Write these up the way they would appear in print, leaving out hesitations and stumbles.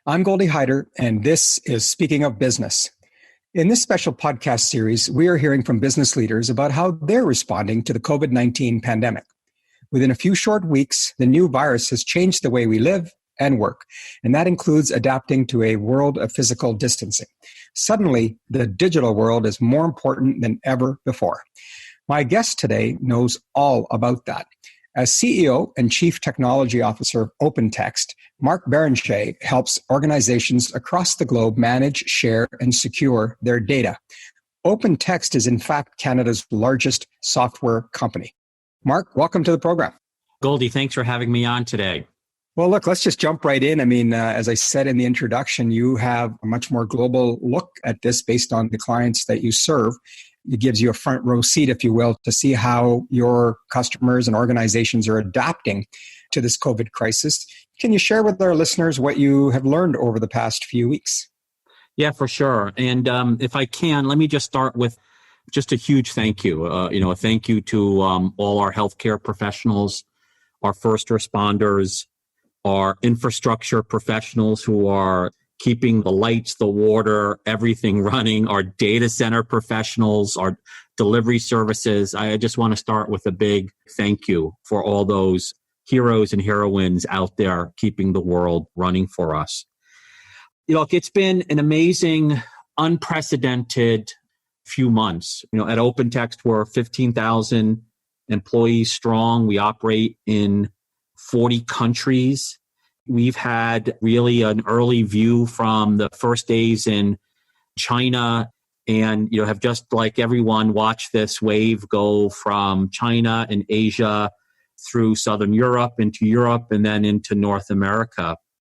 I'm Goldie Hyder, and this is Speaking of Business. In this special podcast series, we are hearing from business leaders about how they're responding to the COVID-19 pandemic. Within a few short weeks, the new virus has changed the way we live and work, and that includes adapting to a world of physical distancing. Suddenly, the digital world is more important than ever before. My guest today knows all about that. As CEO and Chief Technology Officer of Open Text, Mark Barrenechea helps organizations across the globe manage, share, and secure their data. Open Text is in fact Canada's largest software company. Mark, welcome to the program. Goldie, thanks for having me on today. Well, look, let's just jump right in. As I said in the introduction, you have a much more global look at this based on the clients that you serve. It gives you a front row seat, if you will, to see how your customers and organizations are adapting to this COVID crisis. Can you share with our listeners what you have learned over the past few weeks? Yeah, for sure. And if I can, let me just start with just a huge thank you. A thank you to all our healthcare professionals, our first responders, our infrastructure professionals who are keeping the lights, the water, everything running, our data center professionals, our delivery services. I just want to start with a big thank you for all those heroes and heroines out there keeping the world running for us. It's been an amazing, unprecedented few months. At Open Text, we're 15,000 employees strong. We operate in 40 countries. We've had really an early view from the first days in China and, have just like everyone watched this wave go from China and Asia through Southern Europe, into Europe, and then into North America.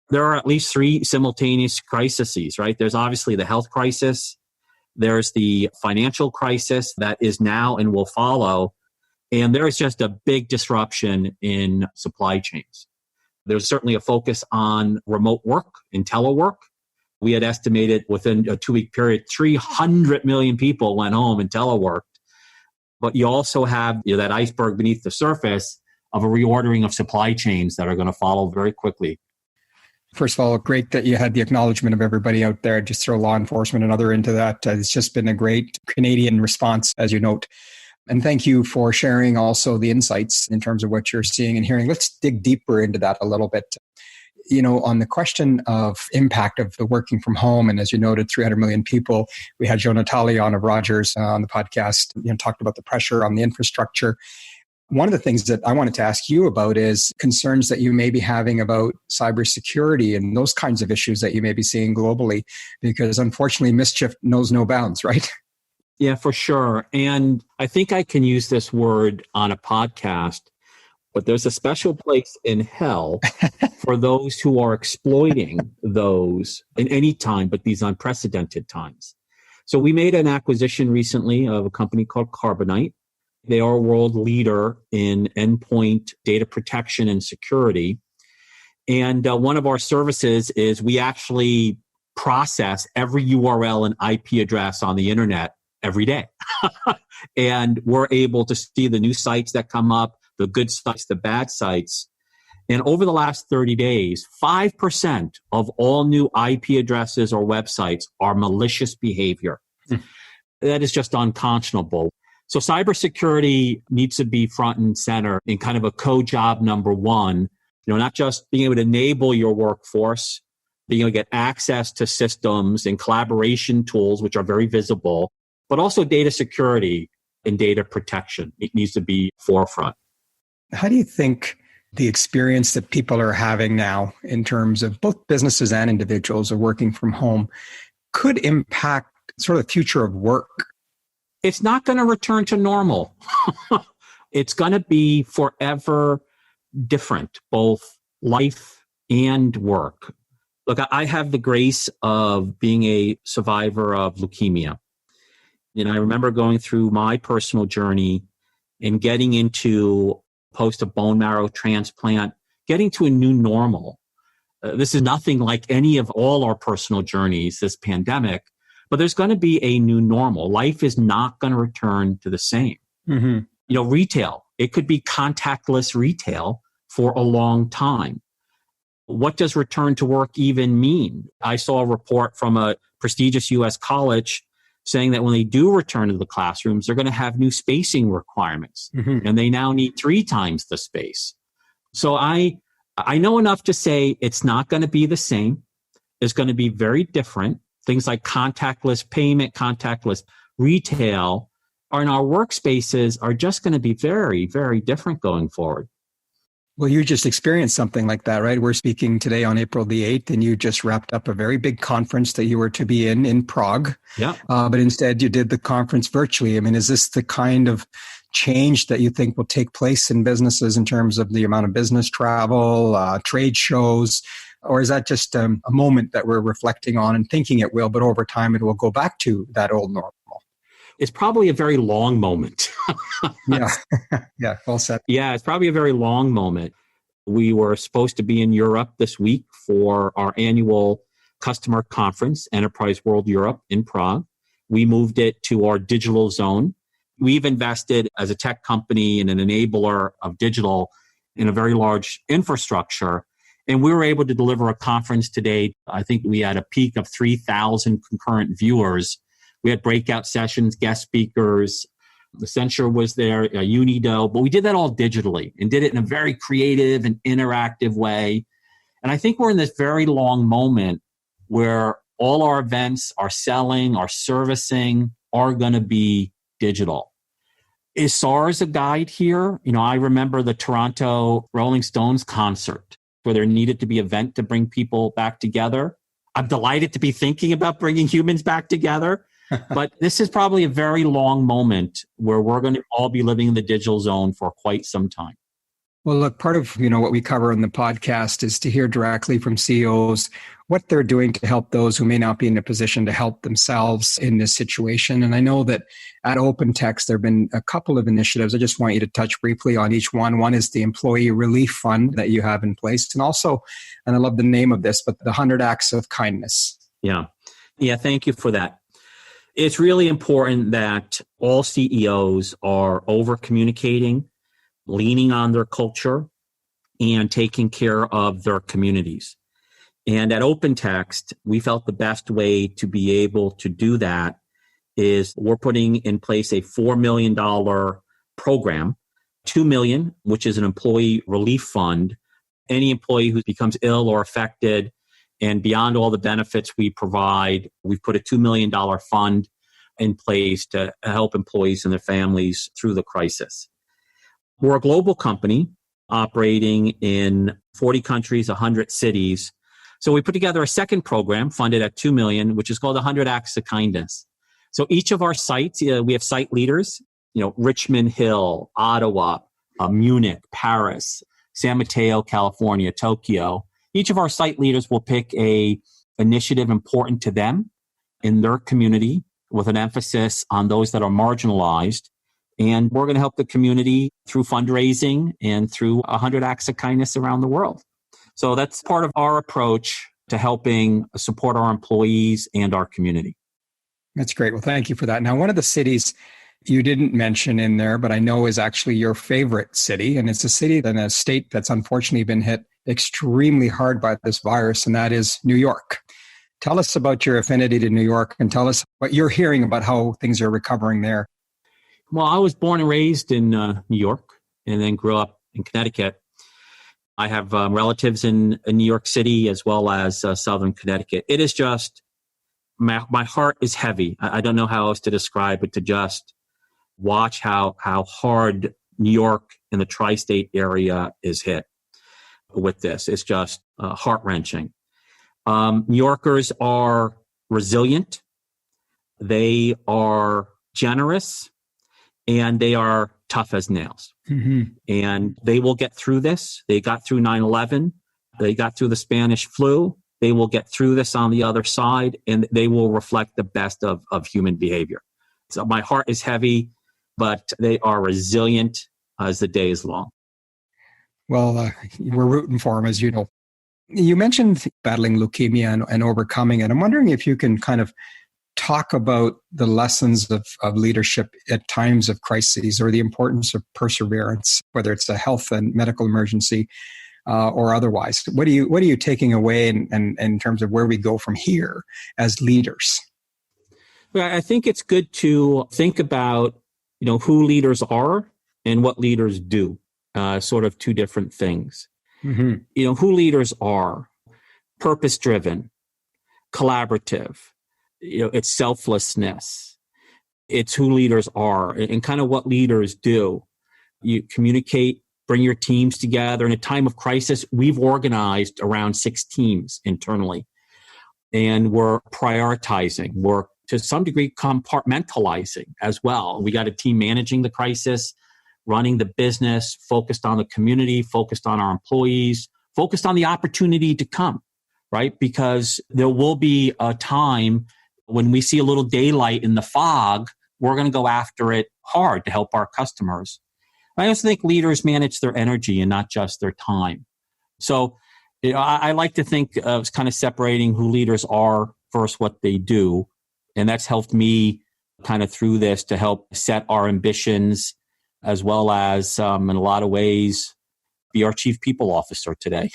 There are at least three simultaneous crises, right? There's obviously the health crisis. There's the financial crisis that is now and will follow. And there is just a big disruption in supply chains. There's certainly a focus on remote work and telework. We had estimated within a 2-week period, 300 million people went home and teleworked. But you also have that iceberg beneath the surface of a reordering of supply chains that are going to follow very quickly. First of all, great that you had the acknowledgement of everybody out there. Just throw law enforcement and other into that. It's just been a great Canadian response, as you note. And thank you for sharing also the insights in terms of what you're seeing and hearing. Let's dig deeper into that a little bit. On the question of impact of the working from home, and as you noted, 300 million people, we had Joe Natale on of Rogers on the podcast, talked about the pressure on the infrastructure. One of the things that I wanted to ask you about is concerns that you may be having about cybersecurity and those kinds of issues that you may be seeing globally, because unfortunately, mischief knows no bounds, right? Yeah, for sure. And I think I can use this word on a podcast, but there's a special place in hell for those who are exploiting those in any time, but these unprecedented times. So we made an acquisition recently of a company called Carbonite. They are a world leader in endpoint data protection and security. And one of our services is we actually process every URL and IP address on the internet every day. And we're able to see the new sites that come up, the good sites, the bad sites. And over the last 30 days, 5% of all new IP addresses or websites are malicious behavior. That is just unconscionable. So cybersecurity needs to be front and center in kind of a co-job number one, not just being able to enable your workforce, being able to get access to systems and collaboration tools, which are very visible, but also data security and data protection. It needs to be forefront. How do you think the experience that people are having now in terms of both businesses and individuals are working from home could impact sort of the future of work? It's not going to return to normal. It's going to be forever different, both life and work. Look, I have the grace of being a survivor of leukemia. I remember going through my personal journey and getting into post a bone marrow transplant, getting to a new normal. This is nothing like any of all our personal journeys, this pandemic, but there's going to be a new normal. Life is not going to return to the same. Mm-hmm. Retail, it could be contactless retail for a long time. What does return to work even mean? I saw a report from a prestigious U.S. college saying that when they do return to the classrooms, they're going to have new spacing requirements, and they now need 3 times the space. So I know enough to say it's not going to be the same. It's going to be very different. Things like contactless payment, contactless retail in our workspaces are just going to be very, very different going forward. Well, you just experienced something like that, right? We're speaking today on April the 8th, and you just wrapped up a very big conference that you were to be in Prague. Yeah. But instead, you did the conference virtually. I mean, is this the kind of change that you think will take place in businesses in terms of the amount of business travel, trade shows? Or is that just a moment that we're reflecting on and thinking it will, but over time it will go back to that old normal? It's probably a very long moment. Yeah. Yeah, well said. Yeah, it's probably a very long moment. We were supposed to be in Europe this week for our annual customer conference, Enterprise World Europe in Prague. We moved it to our digital zone. We've invested as a tech company and an enabler of digital in a very large infrastructure. And we were able to deliver a conference today. I think we had a peak of 3,000 concurrent viewers. We had breakout sessions, guest speakers. Accenture was there, Unido, but we did that all digitally and did it in a very creative and interactive way. And I think we're in this very long moment where all our events, our selling, our servicing are going to be digital. Is SARS a guide here? I remember the Toronto Rolling Stones concert where there needed to be an event to bring people back together. I'm delighted to be thinking about bringing humans back together. But this is probably a very long moment where we're going to all be living in the digital zone for quite some time. Well, look, part of what we cover in the podcast is to hear directly from CEOs what they're doing to help those who may not be in a position to help themselves in this situation. And I know that at Open Text, there have been a couple of initiatives. I just want you to touch briefly on each one. One is the Employee Relief Fund that you have in place. And also, and I love the name of this, but the 100 Acts of Kindness. Yeah, thank you for that. It's really important that all CEOs are over-communicating, leaning on their culture, and taking care of their communities. And at Open Text, we felt the best way to be able to do that is we're putting in place a $4 million program, $2 million, which is an employee relief fund. Any employee who becomes ill or affected, and beyond all the benefits we provide, we've put a $2 million fund in place to help employees and their families through the crisis. We're a global company operating in 40 countries, 100 cities. So we put together a second program funded at $2 million, which is called 100 Acts of Kindness. So each of our sites, we have site leaders, Richmond Hill, Ottawa, Munich, Paris, San Mateo, California, Tokyo. Each of our site leaders will pick a initiative important to them in their community with an emphasis on those that are marginalized. And we're going to help the community through fundraising and through 100 Acts of Kindness around the world. So that's part of our approach to helping support our employees and our community. That's great. Well, thank you for that. Now, one of the cities you didn't mention in there, but I know is actually your favorite city, and it's a city and a state that's unfortunately been hit extremely hard by this virus, and that is New York. Tell us about your affinity to New York and tell us what you're hearing about how things are recovering there. Well, I was born and raised in New York and then grew up in Connecticut. I have relatives in New York City as well as Southern Connecticut. It is just, my heart is heavy. I don't know how else to describe it, to just watch how hard New York and the tri-state area is hit with this. It's just heart-wrenching. New Yorkers are resilient. They are generous. And they are tough as nails. Mm-hmm. And they will get through this. They got through 9/11. They got through the Spanish flu. They will get through this on the other side, and they will reflect the best of human behavior. So my heart is heavy, but they are resilient as the day is long. Well, we're rooting for them, as you know. You mentioned battling leukemia and overcoming it. I'm wondering if you can kind of talk about the lessons of leadership at times of crises or the importance of perseverance, whether it's a health and medical emergency or otherwise? What are you taking away in terms of where we go from here as leaders? Well, I think it's good to think about, who leaders are and what leaders do, sort of two different things. Mm-hmm. Who leaders are: purpose-driven, collaborative, it's selflessness. It's who leaders are and kind of what leaders do. You communicate, bring your teams together. In a time of crisis, we've organized around 6 teams internally, and we're prioritizing. We're to some degree compartmentalizing as well. We got a team managing the crisis, running the business, focused on the community, focused on our employees, focused on the opportunity to come, right? Because there will be a time when we see a little daylight in the fog, we're going to go after it hard to help our customers. I also think leaders manage their energy and not just their time. So I like to think of kind of separating who leaders are versus what they do. And that's helped me kind of through this to help set our ambitions, as well as in a lot of ways be our chief people officer today.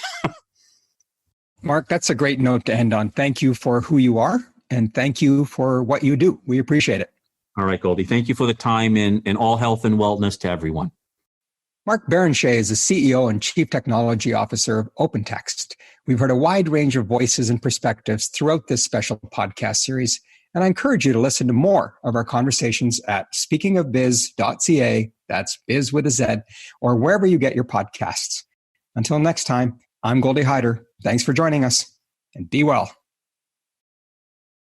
Mark, that's a great note to end on. Thank you for who you are, and thank you for what you do. We appreciate it. All right, Goldie. Thank you for the time, and all health and wellness to everyone. Mark Barrenechea is the CEO and Chief Technology Officer of Open Text. We've heard a wide range of voices and perspectives throughout this special podcast series, and I encourage you to listen to more of our conversations at speakingofbiz.ca, that's biz with a Z, or wherever you get your podcasts. Until next time, I'm Goldie Hyder. Thanks for joining us, and be well.